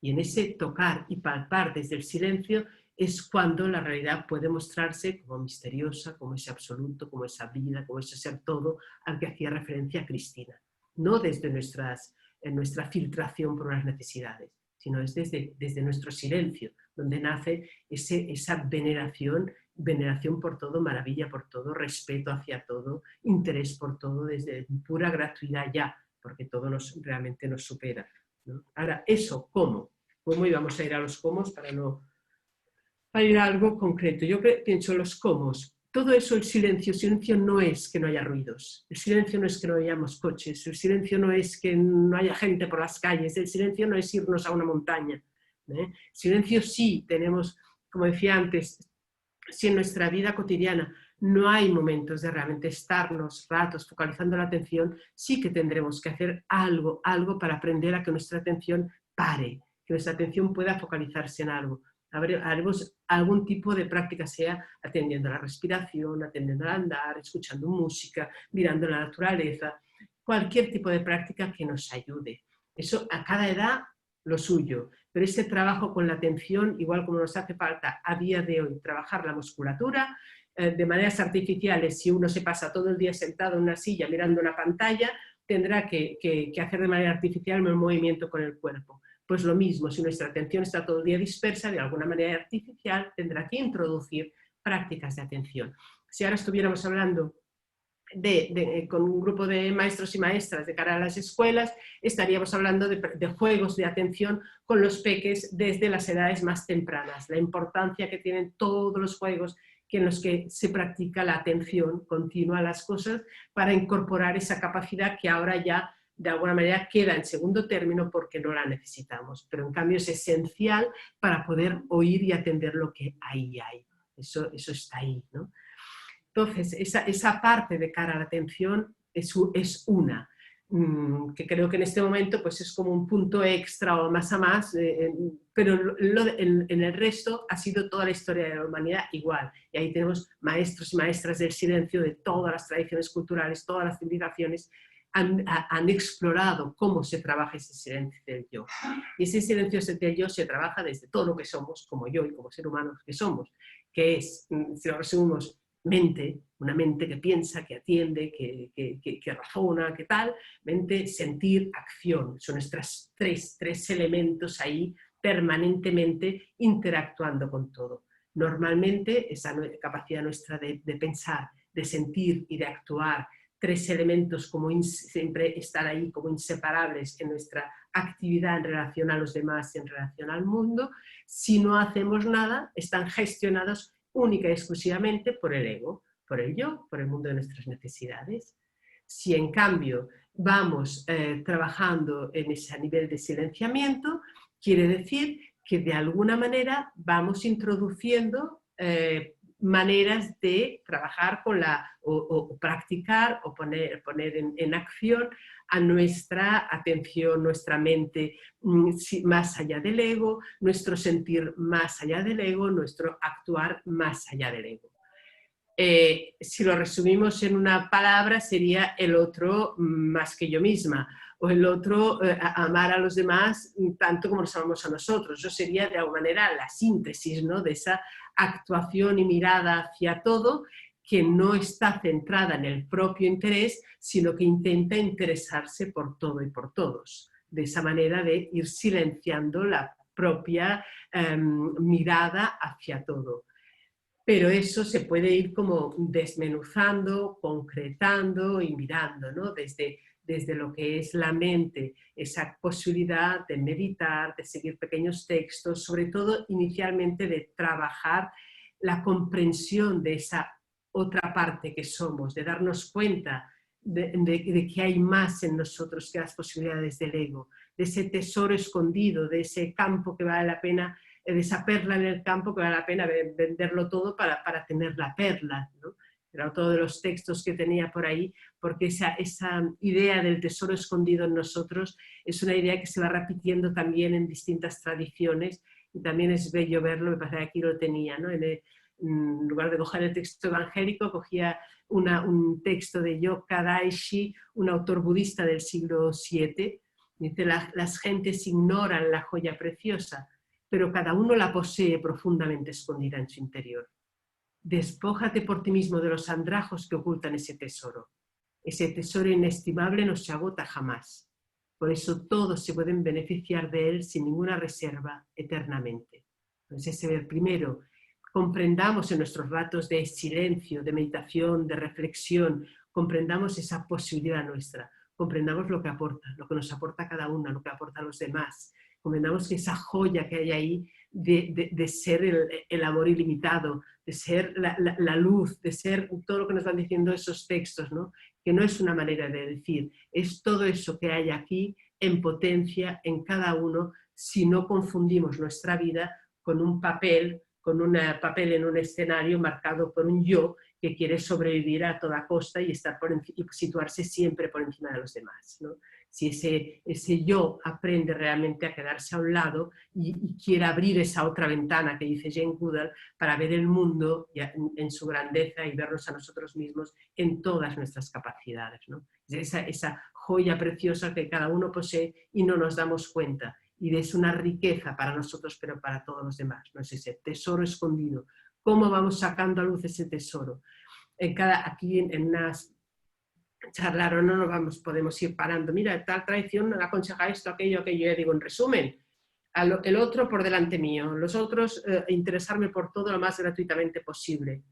Y en ese tocar y palpar desde el silencio es cuando la realidad puede mostrarse como misteriosa, como ese absoluto, como esa vida, como ese ser todo al que hacía referencia Cristina. No desde nuestra filtración por unas necesidades, sino es desde nuestro silencio, donde nace esa veneración por todo, maravilla por todo, respeto hacia todo, interés por todo, desde pura gratuidad ya, porque todo realmente nos supera, ¿no? Ahora, eso, ¿cómo? ¿Cómo íbamos a ir a los cómo para ir a algo concreto? Yo pienso los cómo. Todo eso, el silencio no es que no haya ruidos, el silencio no es que no hayamos coches, el silencio no es que no haya gente por las calles, el silencio no es irnos a una montaña. Silencio sí tenemos, como decía antes, si en nuestra vida cotidiana no hay momentos de realmente estarnos ratos focalizando la atención, sí que tendremos que hacer algo para aprender a que nuestra atención pare, que nuestra atención pueda focalizarse en algo. Haremos algún tipo de práctica, sea atendiendo a la respiración, atendiendo al andar, escuchando música, mirando la naturaleza, cualquier tipo de práctica que nos ayude. Eso a cada edad lo suyo, pero ese trabajo con la atención, igual como nos hace falta a día de hoy trabajar la musculatura, de maneras artificiales, si uno se pasa todo el día sentado en una silla mirando una pantalla, tendrá que hacer de manera artificial un movimiento con el cuerpo. Pues lo mismo, si nuestra atención está todo el día dispersa, de alguna manera artificial, tendrá que introducir prácticas de atención. Si ahora estuviéramos hablando con un grupo de maestros y maestras de cara a las escuelas, estaríamos hablando de juegos de atención con los peques desde las edades más tempranas, la importancia que tienen todos los juegos en los que se practica la atención continua a las cosas para incorporar esa capacidad que ahora ya de alguna manera queda en segundo término porque no la necesitamos, pero en cambio es esencial para poder oír y atender lo que ahí hay. Eso está ahí, ¿no? Entonces, esa parte de cara a la atención es una, que creo que en este momento pues es como un punto extra o más a más, pero en el resto ha sido toda la historia de la humanidad igual. Y ahí tenemos maestros y maestras del silencio de todas las tradiciones culturales, todas las civilizaciones han explorado cómo se trabaja ese silencio del yo. Y ese silencio del yo se trabaja desde todo lo que somos, como yo y como ser humanos que somos, que es, si lo resumimos, mente, una mente que piensa, que atiende, que razona, que tal, mente, sentir, acción. Son nuestros tres elementos ahí permanentemente interactuando con todo. Normalmente esa capacidad nuestra de pensar, de sentir y de actuar, tres elementos como siempre están ahí como inseparables en nuestra actividad en relación a los demás y en relación al mundo, si no hacemos nada, están gestionados única y exclusivamente por el ego, por el yo, por el mundo de nuestras necesidades. Si en cambio vamos trabajando en ese nivel de silenciamiento, quiere decir que de alguna manera vamos introduciendo maneras de trabajar con o practicar o poner en acción a nuestra atención, nuestra mente más allá del ego, nuestro sentir más allá del ego, nuestro actuar más allá del ego. Si lo resumimos en una palabra sería el otro más que yo misma, o el otro amar a los demás tanto como nos amamos a nosotros. Eso sería de alguna manera la síntesis, ¿no?, de esa actuación y mirada hacia todo que no está centrada en el propio interés, sino que intenta interesarse por todo y por todos. De esa manera de ir silenciando la propia mirada hacia todo. Pero eso se puede ir como desmenuzando, concretando y mirando, ¿no? Desde lo que es la mente, esa posibilidad de meditar, de seguir pequeños textos, sobre todo inicialmente de trabajar la comprensión de esa otra parte que somos, de darnos cuenta de que hay más en nosotros que las posibilidades del ego, de ese tesoro escondido, de ese campo que vale la pena, de esa perla en el campo que vale la pena venderlo todo para tener la perla, ¿no? Era otro de los textos que tenía por ahí, porque esa idea del tesoro escondido en nosotros es una idea que se va repitiendo también en distintas tradiciones y también es bello verlo. Me parece que aquí lo tenía, ¿no? En lugar de coger el texto evangélico, cogía un texto de Yoka Daishi, un autor budista del siglo VII, Dice, las gentes ignoran la joya preciosa, pero cada uno la posee profundamente escondida en su interior. Despójate por ti mismo de los andrajos que ocultan ese tesoro. Ese tesoro inestimable no se agota jamás. Por eso todos se pueden beneficiar de él sin ninguna reserva eternamente. Entonces, primero, comprendamos en nuestros ratos de silencio, de meditación, de reflexión, comprendamos esa posibilidad nuestra, comprendamos lo que aporta, lo que nos aporta cada una, lo que aporta a los demás, comprendamos que esa joya que hay ahí de ser el amor ilimitado, de ser la luz, de ser todo lo que nos van diciendo esos textos, ¿no? Que no es una manera de decir, es todo eso que hay aquí en potencia en cada uno si no confundimos nuestra vida con un papel en un escenario marcado por un yo que quiere sobrevivir a toda costa y situarse siempre por encima de los demás, ¿no? Si ese yo aprende realmente a quedarse a un lado y quiere abrir esa otra ventana que dice Jane Goodall para ver el mundo en su grandeza y vernos a nosotros mismos en todas nuestras capacidades, ¿no? Esa joya preciosa que cada uno posee y no nos damos cuenta. Y es una riqueza para nosotros, pero para todos los demás, ¿no? Es ese tesoro escondido. ¿Cómo vamos sacando a luz ese tesoro? Aquí en unas charlas no podemos ir parando. Mira, tal tradición aconseja esto, aquello. Yo digo, en resumen, el otro por delante mío, los otros interesarme por todo lo más gratuitamente posible,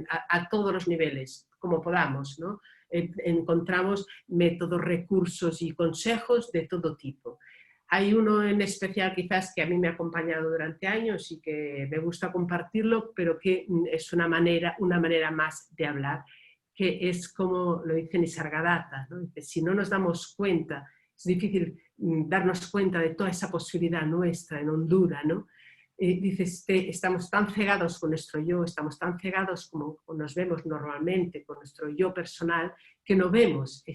a todos los niveles, como podamos, ¿no? Encontramos métodos, recursos y consejos de todo tipo. Hay uno en especial quizás que a mí me ha acompañado durante años y que me gusta compartirlo, pero que es una manera más de hablar, que es como lo dice Nisargadatta, ¿no? Dice, si no nos damos cuenta, es difícil darnos cuenta de toda esa posibilidad nuestra en Honduras, ¿no? Dice, estamos tan cegados con nuestro yo, estamos tan cegados como nos vemos normalmente con nuestro yo personal, que no vemos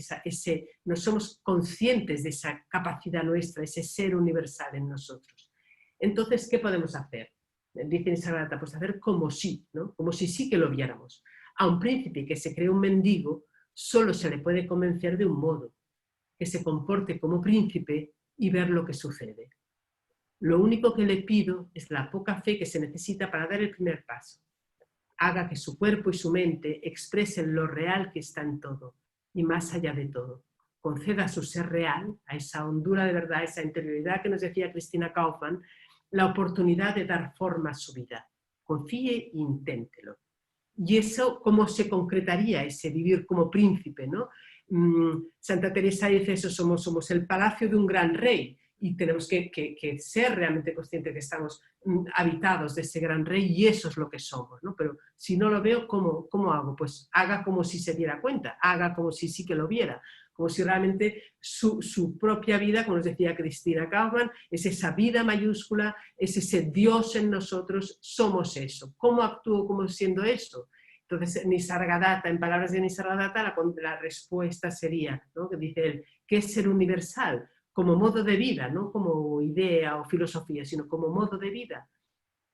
no somos conscientes de esa capacidad nuestra, ese ser universal en nosotros. Entonces, ¿qué podemos hacer? Dice Nisargadatta, pues hacer como si, ¿no? Como si sí que lo viéramos. A un príncipe que se cree un mendigo, solo se le puede convencer de un modo, que se comporte como príncipe y ver lo que sucede. Lo único que le pido es la poca fe que se necesita para dar el primer paso. Haga que su cuerpo y su mente expresen lo real que está en todo y más allá de todo. Conceda a su ser real, a esa hondura de verdad, a esa interioridad que nos decía Cristina Kaufmann, la oportunidad de dar forma a su vida. Confíe e inténtelo. Y eso, ¿cómo se concretaría ese vivir como príncipe, ¿no? Santa Teresa dice eso, somos el palacio de un gran rey y tenemos que ser realmente conscientes que estamos habitados de ese gran rey y eso es lo que somos, ¿no? Pero si no lo veo, ¿cómo hago? Pues haga como si se diera cuenta, haga como si sí que lo viera, como si realmente su propia vida, como nos decía Cristina Kaufmann, es esa vida mayúscula, es ese Dios en nosotros, somos eso. ¿Cómo actúo como siendo eso? Entonces, Nisargadatta, en palabras de Nisargadatta, la respuesta sería, ¿no? Que dice él, ¿qué es ser universal? Como modo de vida, no como idea o filosofía, sino como modo de vida.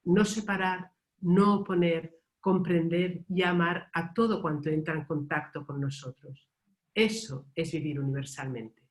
No separar, no oponer, comprender y amar a todo cuanto entra en contacto con nosotros. Eso es vivir universalmente.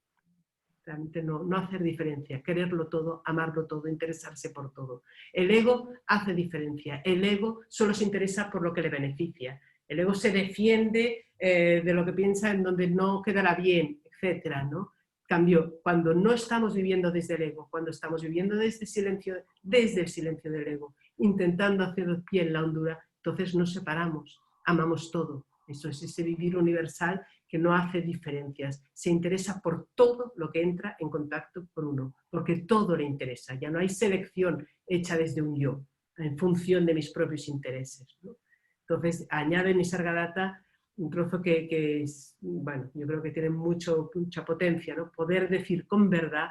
Realmente no hacer diferencia, quererlo todo, amarlo todo, interesarse por todo. El ego hace diferencia, el ego solo se interesa por lo que le beneficia, el ego se defiende de lo que piensa en donde no quedará bien, etcétera, ¿no? Cambio, cuando no estamos viviendo desde el ego, cuando estamos viviendo desde el silencio del ego, intentando hacer pie en la hondura, entonces nos separamos, amamos todo. Eso es ese vivir universal que no hace diferencias, se interesa por todo lo que entra en contacto con uno, porque todo le interesa, ya no hay selección hecha desde un yo, en función de mis propios intereses, ¿no? Entonces, añade Nisargadatta un trozo que es, bueno, yo creo que tiene mucha potencia, ¿no? Poder decir con verdad,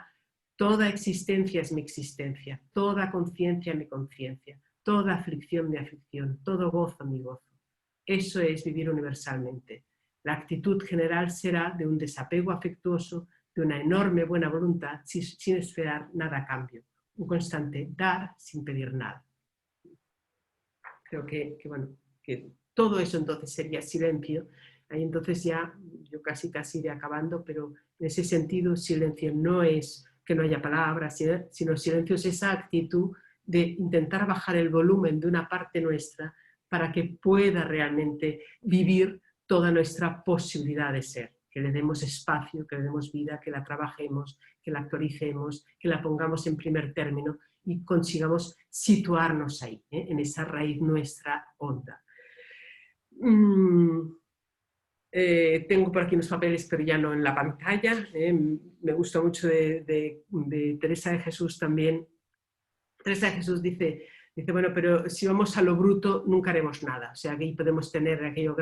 toda existencia es mi existencia, toda conciencia mi conciencia, toda aflicción mi aflicción, todo gozo mi gozo. Eso es vivir universalmente. La actitud general será de un desapego afectuoso, de una enorme buena voluntad, sin esperar nada a cambio. Un constante dar sin pedir nada. Creo que todo eso entonces sería silencio. Ahí entonces ya yo casi iré acabando, pero en ese sentido silencio no es que no haya palabras, sino silencio es esa actitud de intentar bajar el volumen de una parte nuestra para que pueda realmente vivir toda nuestra posibilidad de ser, que le demos espacio, que le demos vida, que la trabajemos, que la actualicemos, que la pongamos en primer término y consigamos situarnos ahí, en esa raíz nuestra honda. Tengo por aquí unos papeles, pero ya no en la pantalla. Me gusta mucho de Teresa de Jesús también. Teresa de Jesús dice, bueno, pero si vamos a lo bruto nunca haremos nada. O sea, aquí podemos tener aquellas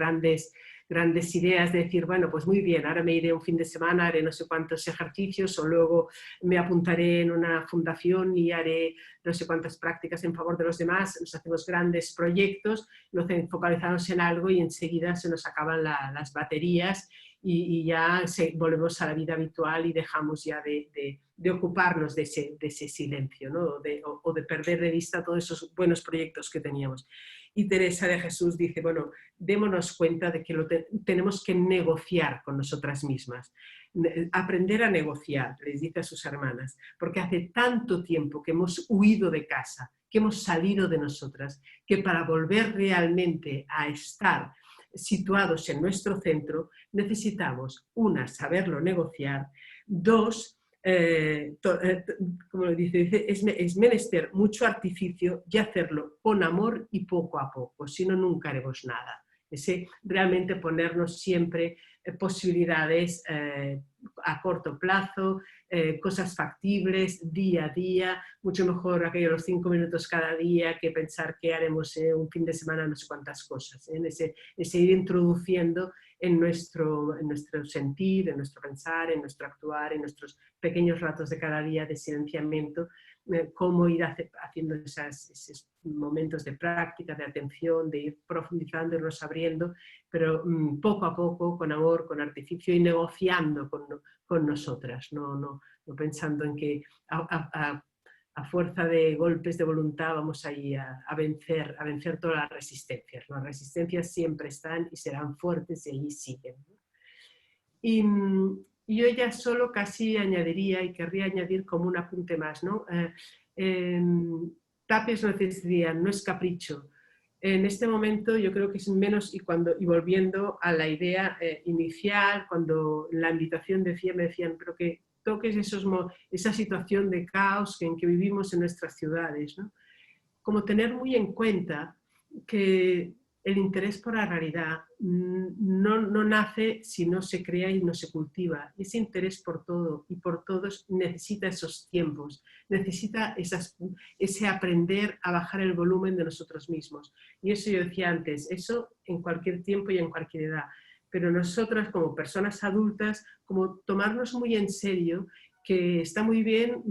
grandes ideas de decir, bueno, pues muy bien, ahora me iré un fin de semana, haré no sé cuántos ejercicios o luego me apuntaré en una fundación y haré no sé cuántas prácticas en favor de los demás, nos hacemos grandes proyectos, nos focalizamos en algo y enseguida se nos acaban las baterías y ya volvemos a la vida habitual y dejamos ya de ocuparnos de ese silencio, ¿no? o de perder de vista todos esos buenos proyectos que teníamos. Y Teresa de Jesús dice, bueno, démonos cuenta de que tenemos que negociar con nosotras mismas, aprender a negociar, les dice a sus hermanas, porque hace tanto tiempo que hemos huido de casa, que hemos salido de nosotras, que para volver realmente a estar situados en nuestro centro, necesitamos, una, saberlo negociar, dos, como lo dice, es menester mucho artificio y hacerlo con amor y poco a poco, si no, nunca haremos nada. Realmente ponernos siempre posibilidades a corto plazo, cosas factibles, día a día, mucho mejor aquellos los 5 minutos cada día que pensar que haremos un fin de semana no sé cuántas cosas, ese ir introduciendo en nuestro sentir, en nuestro pensar, en nuestro actuar, en nuestros pequeños ratos de cada día de silenciamiento, cómo ir haciendo esos momentos de práctica, de atención, de ir profundizando, irnos abriendo, pero poco a poco, con amor, con artificio y negociando con nosotras, no pensando en que a fuerza de golpes de voluntad vamos ahí a vencer todas las resistencias. Las resistencias siempre están y serán fuertes y allí siguen. Y yo ya solo casi añadiría, y querría añadir como un apunte más, ¿no? Tapies nos decía, no es capricho. En este momento yo creo que es menos, y volviendo a la idea inicial, cuando la invitación me decían, pero que toques esa situación de caos en que vivimos en nuestras ciudades, ¿no? Como tener muy en cuenta que el interés por la realidad no nace si no se crea y no se cultiva. Ese interés por todo y por todos necesita esos tiempos, necesita ese aprender a bajar el volumen de nosotros mismos. Y eso yo decía antes, eso en cualquier tiempo y en cualquier edad. Pero nosotras como personas adultas, como tomarnos muy en serio, que está muy bien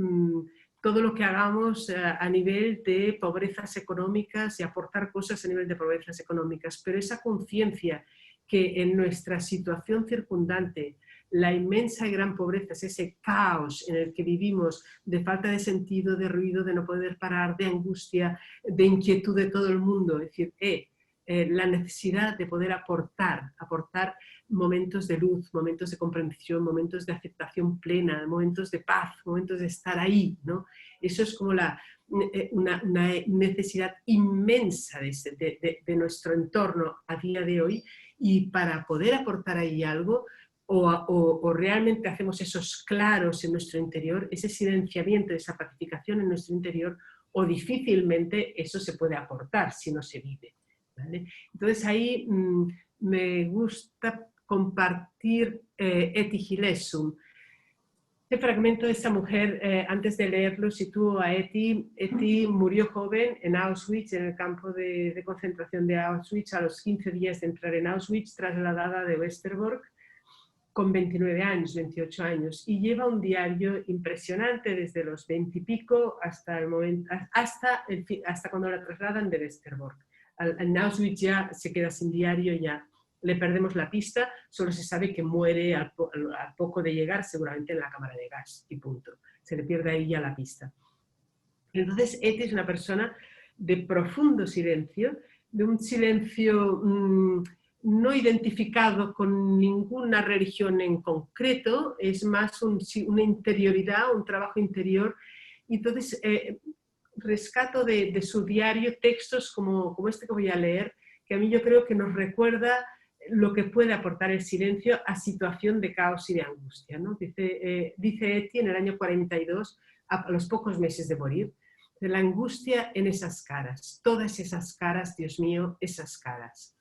todo lo que hagamos a nivel de pobrezas económicas y aportar cosas a nivel de pobrezas económicas, pero esa conciencia que en nuestra situación circundante la inmensa y gran pobreza es ese caos en el que vivimos de falta de sentido, de ruido, de no poder parar, de angustia, de inquietud de todo el mundo, es decir, la necesidad de poder aportar momentos de luz, momentos de comprensión, momentos de aceptación plena, momentos de paz, momentos de estar ahí, ¿no? Eso es como una necesidad inmensa de nuestro entorno a día de hoy, y para poder aportar ahí algo, o realmente hacemos esos claros en nuestro interior, ese silenciamiento, esa pacificación en nuestro interior, o difícilmente eso se puede aportar si no se vive. ¿Vale? Entonces ahí me gusta compartir Etty Hillesum. Este fragmento de esta mujer, antes de leerlo, sitúo a Etty. Etty murió joven en Auschwitz, en el campo de concentración de Auschwitz, a los 15 días de entrar en Auschwitz, trasladada de Westerbork, con 29 años, 28 años, y lleva un diario impresionante desde los 20 y pico hasta cuando la trasladan de Westerbork. En Auschwitz ya se queda sin diario, ya le perdemos la pista, solo se sabe que muere al poco de llegar, seguramente en la cámara de gas, y punto. Se le pierde ahí ya la pista. Entonces, Etty es una persona de profundo silencio, de un silencio no identificado con ninguna religión en concreto, es más una interioridad, un trabajo interior. Y entonces rescato de su diario textos como este que voy a leer, que a mí yo creo que nos recuerda lo que puede aportar el silencio a situación de caos y de angustia, ¿no? Dice Etty en el año 42, a los pocos meses de morir, de la angustia en esas caras, todas esas caras, Dios mío, esas caras.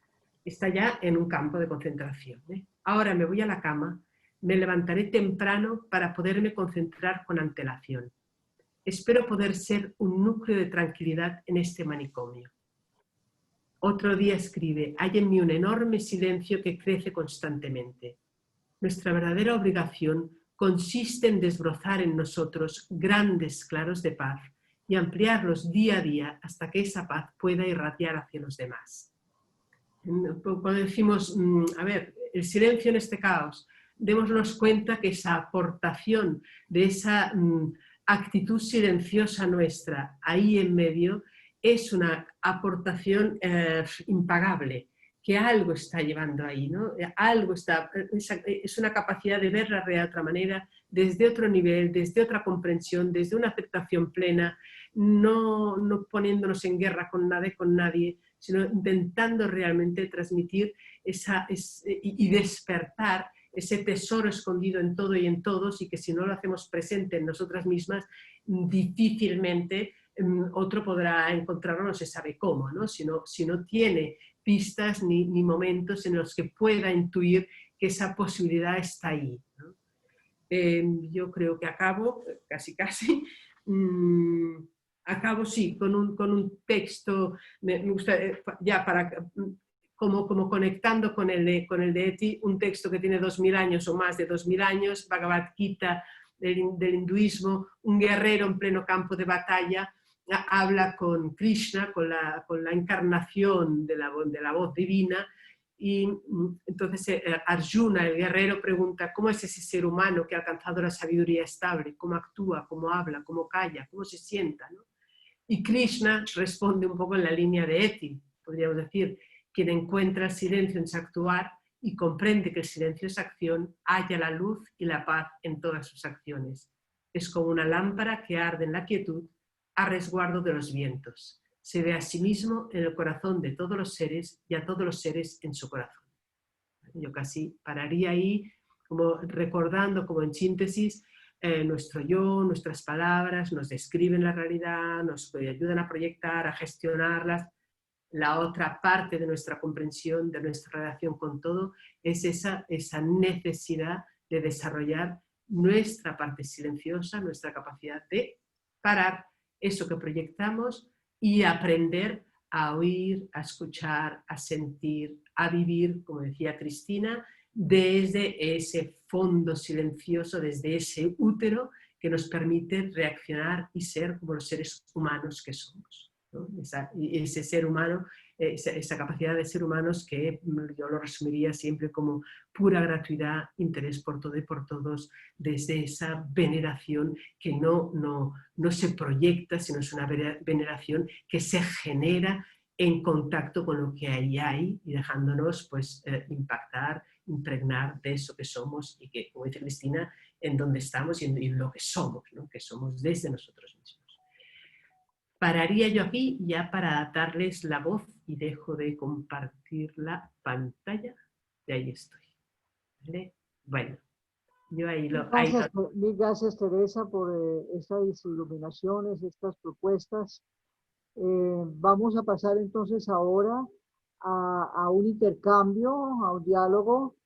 Está ya en un campo de concentración, ¿eh? Ahora me voy a la cama, me levantaré temprano para poderme concentrar con antelación. Espero poder ser un núcleo de tranquilidad en este manicomio. Otro día escribe, hay en mí un enorme silencio que crece constantemente. Nuestra verdadera obligación consiste en desbrozar en nosotros grandes claros de paz y ampliarlos día a día hasta que esa paz pueda irradiar hacia los demás. Cuando decimos, a ver, el silencio en este caos, démonos cuenta que esa aportación de esa actitud silenciosa nuestra ahí en medio es una aportación impagable, que algo está llevando ahí, ¿no? Algo está, es una capacidad de verla de otra manera, desde otro nivel, desde otra comprensión, desde una aceptación plena, no poniéndonos en guerra con nada y con nadie, sino intentando realmente transmitir y despertar ese tesoro escondido en todo y en todos, y que si no lo hacemos presente en nosotras mismas, difícilmente otro podrá encontrarlo, no se sabe cómo, ¿no? Si no tiene pistas ni momentos en los que pueda intuir que esa posibilidad está ahí, ¿no? Yo creo que acabo, casi, acabo sí, con un texto, me gusta, ya para, como conectando con el de Etty, un texto que tiene 2000 años o más de 2000 años, Bhagavad Gita del hinduismo, un guerrero en pleno campo de batalla, habla con Krishna, con la encarnación de la voz divina, y entonces Arjuna, el guerrero, pregunta ¿cómo es ese ser humano que ha alcanzado la sabiduría estable? ¿Cómo actúa? ¿Cómo habla? ¿Cómo calla? ¿Cómo se sienta? ¿No? Y Krishna responde un poco en la línea de Etty, podríamos decir, quien encuentra el silencio en su actuar y comprende que el silencio es acción, halla la luz y la paz en todas sus acciones. Es como una lámpara que arde en la quietud a resguardo de los vientos. Se ve a sí mismo en el corazón de todos los seres y a todos los seres en su corazón. Yo casi pararía ahí, como recordando, como en síntesis, nuestro yo, nuestras palabras nos describen la realidad, nos ayudan a proyectar, a gestionarlas. La otra parte de nuestra comprensión, de nuestra relación con todo, es esa necesidad de desarrollar nuestra parte silenciosa, nuestra capacidad de parar eso que proyectamos y aprender a oír, a escuchar, a sentir, a vivir, como decía Cristina, desde ese fondo silencioso, desde ese útero que nos permite reaccionar y ser como los seres humanos que somos, ¿no? Ese ser humano, esa capacidad de ser humanos que yo lo resumiría siempre como pura gratuidad, interés por todo y por todos, desde esa veneración que no se proyecta, sino es una veneración que se genera en contacto con lo que ahí hay y dejándonos pues, impactar, impregnar de eso que somos y que, como dice Cristina, en donde estamos y en lo que somos, ¿no? Que somos desde nosotros mismos. Pararía yo aquí ya para darles la voz y dejo de compartir la pantalla. Y ahí estoy. ¿Vale? Bueno, yo ahí lo... Mil gracias, Teresa, por estas iluminaciones, estas propuestas. Vamos a pasar entonces ahora a un intercambio, a un diálogo.